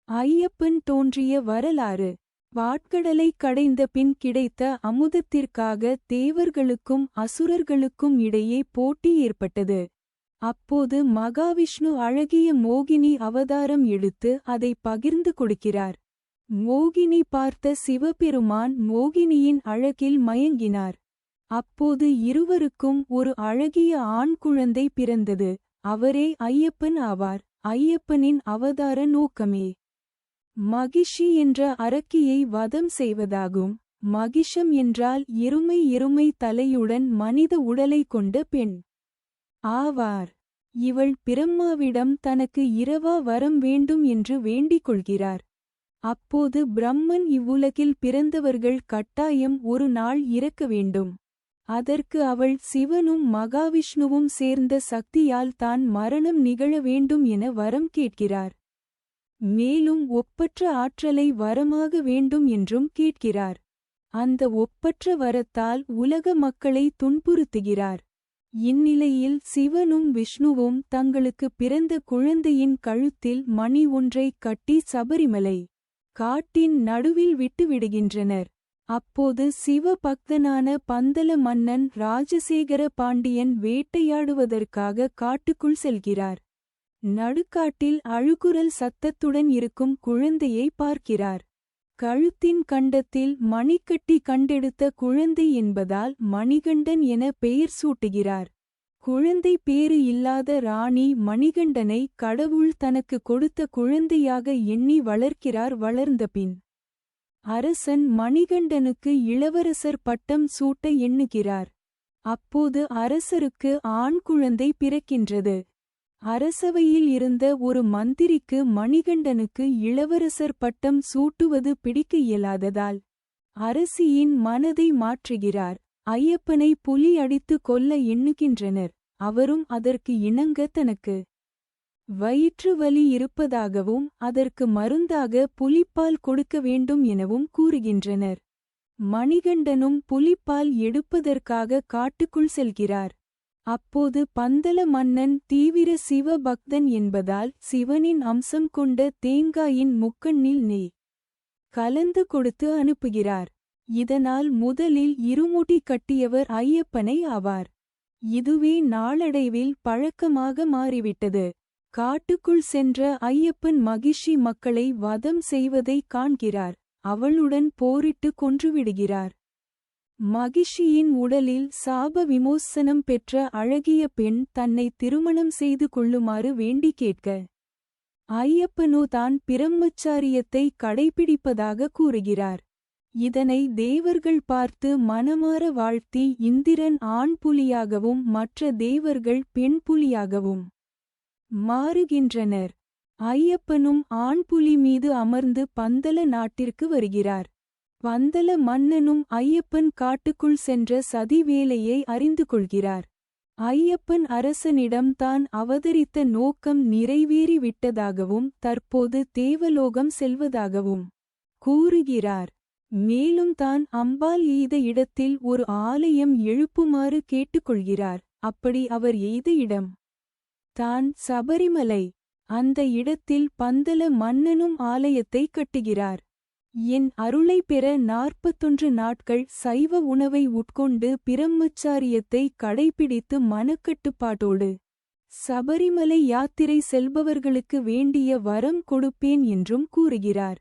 ஐயப்பன் தோன்றிய வரலாறு. வாட்கடலை கடைந்த பின் கிடைத்த அமுதத்திற்காக தேவர்களுக்கும் அசுரர்களுக்கும் இடையே போட்டி ஏற்பட்டது. அப்போது மகாவிஷ்ணு அழகிய மோகினி அவதாரம் எடுத்து அதை பகிர்ந்து கொடுக்கிறார். மோகினி பார்த்த சிவபெருமான் மோகினியின் அழகில் மயங்கினார். அப்போது இருவருக்கும் ஒரு அழகிய ஆண் குழந்தை பிறந்தது. அவரே ஐயப்பன் ஆவார். ஐயப்பனின் அவதார நோக்கமே மகிஷி என்ற அரக்கியை வதம் செய்வதாகும். மகிஷம் என்றால் எருமை தலையுடன் மனித உடலை கொண்ட பெண் ஆவார். இவள் பிரம்மாவிடம் தனக்கு இரவா வரம் வேண்டும் என்று வேண்டிக் கொள்கிறார். அப்போது பிரம்மன் இவ்வுலகில் பிறந்தவர்கள் கட்டாயம் ஒரு நாள் இறக்க வேண்டும். அதற்கு அவள் சிவனும் மகாவிஷ்ணுவும் சேர்ந்த சக்தியால் தான் மரணம் நிகழ வேண்டும் என வரம் கேட்கிறார். மேலும் ஒப்பற்ற ஆற்றலை வரமாக வேண்டும் என்றும் கேட்கிறார். அந்த ஒப்பற்ற வரத்தால் உலக மக்களை துன்புறுத்துகிறார். இந்நிலையில் சிவனும் விஷ்ணுவும் தங்களுக்கு பிறந்த குழந்தையின் கழுத்தில் மணி ஒன்றை கட்டி சபரிமலை காட்டின் நடுவில் விட்டுவிடுகின்றனர். அப்போது சிவ பக்தனான பந்தல மன்னன் ராஜசேகர பாண்டியன் வேட்டையாடுவதற்காக காட்டுக்குள் செல்கிறார். நடுக்காட்டில் அழுகுரல் சத்தத்துடன் இருக்கும் குழந்தையை பார்க்கிறார். கழுத்தின் கண்டத்தில் மணிக்கட்டி கண்டெடுத்த குழந்தை என்பதால் மணிகண்டன் என பெயர் சூட்டுகிறார். குழந்தை பேறு இல்லாத ராணி மணிகண்டனை கடவுள் தனக்கு கொடுத்த குழந்தையாக எண்ணி வளர்க்கிறார். வளர்ந்தபின் அரசன் மணிகண்டனுக்கு இளவரசர் பட்டம் சூட்ட எண்ணுகிறார். அப்போது அரசருக்கு ஆண் குழந்தை பிறக்கின்றது. அரசவையில் இருந்த ஒரு மந்திரிக்கு மணிகண்டனுக்கு இளவரசர் பட்டம் சூட்டுவது பிடிக்க இயலாததால் அரசியின் மனதை மாற்றுகிறார். ஐயப்பனை புலி அடித்து கொல்ல எண்ணுகின்றனர். அவரும் அதற்கு இணங்க தனக்கு வயிற்று வலி இருப்பதாகவும் அதற்கு மருந்தாக புலிப்பால் கொடுக்க வேண்டும் எனவும் கூறுகின்றனர். மணிகண்டனும் புலிப்பால் எடுப்பதற்காக காட்டுக்குள் செல்கிறார். அப்போது பந்தல மன்னன் தீவிர சிவ பக்தன் என்பதால் சிவனின் அம்சம் கொண்ட தேங்காயின் முக்கண்ணில் நெய் கலந்து கொடுத்து அனுப்புகிறார். இதனால் முதலில் இருமுடி கட்டியவர் ஐயப்பனை ஆவார். இதுவே நாளடைவில் பழக்கமாக மாறிவிட்டது. காட்டுக்குள் சென்ற ஐயப்பன் மகிஷி மக்களை வதம் செய்வதை காண்கிறார். அவளுடன் போரிட்டு கொன்றுவிடுகிறார். மகிஷியின் உடலில் சாப விமோசனம் பெற்ற அழகிய பெண் தன்னை திருமணம் செய்து கொள்ளுமாறு வேண்டி கேட்க ஐயப்பனோ தான் பிரம்மச்சாரியத்தை கடைபிடிப்பதாக கூறுகிறார். இதனை தேவர்கள் பார்த்து மனமார வாழ்த்தி இந்திரன் ஆண் புலியாகவும் மற்ற தேவர்கள் பெண் புலியாகவும் மாறுகின்றனர். ஐயப்பனும் ஆண் புலி மீது அமர்ந்து பந்தல நாட்டிற்கு வருகிறார். பந்தல மன்னனும் ஐயப்பன் காட்டுக்குள் சென்ற சதி வேலையை அறிந்து கொள்கிறார். ஐயப்பன் அரசனிடம் தான் அவதரித்த நோக்கம் நிறைவேறிவிட்டதாகவும் தற்போது தேவலோகம் செல்வதாகவும் கூறுகிறார். மேலும் தான் அம்பாள் எய்த இடத்தில் ஒரு ஆலயம் எழுப்புமாறு கேட்டுக்கொள்கிறார். அப்படி அவர் எய்த இடம் தான் சபரிமலை. அந்த இடத்தில் பந்தல மன்னனும் ஆலயத்தை கட்டுகிறார். என் அருளை பெற 41 நாட்கள் சைவ உணவை உட்கொண்டு பிரம்மச்சாரியத்தை கடைபிடித்து மனக்கட்டுப்பாட்டோடு சபரிமலை யாத்திரை செல்பவர்களுக்கு வேண்டிய வரம் கொடுப்பேன் என்றும் கூறுகிறார்.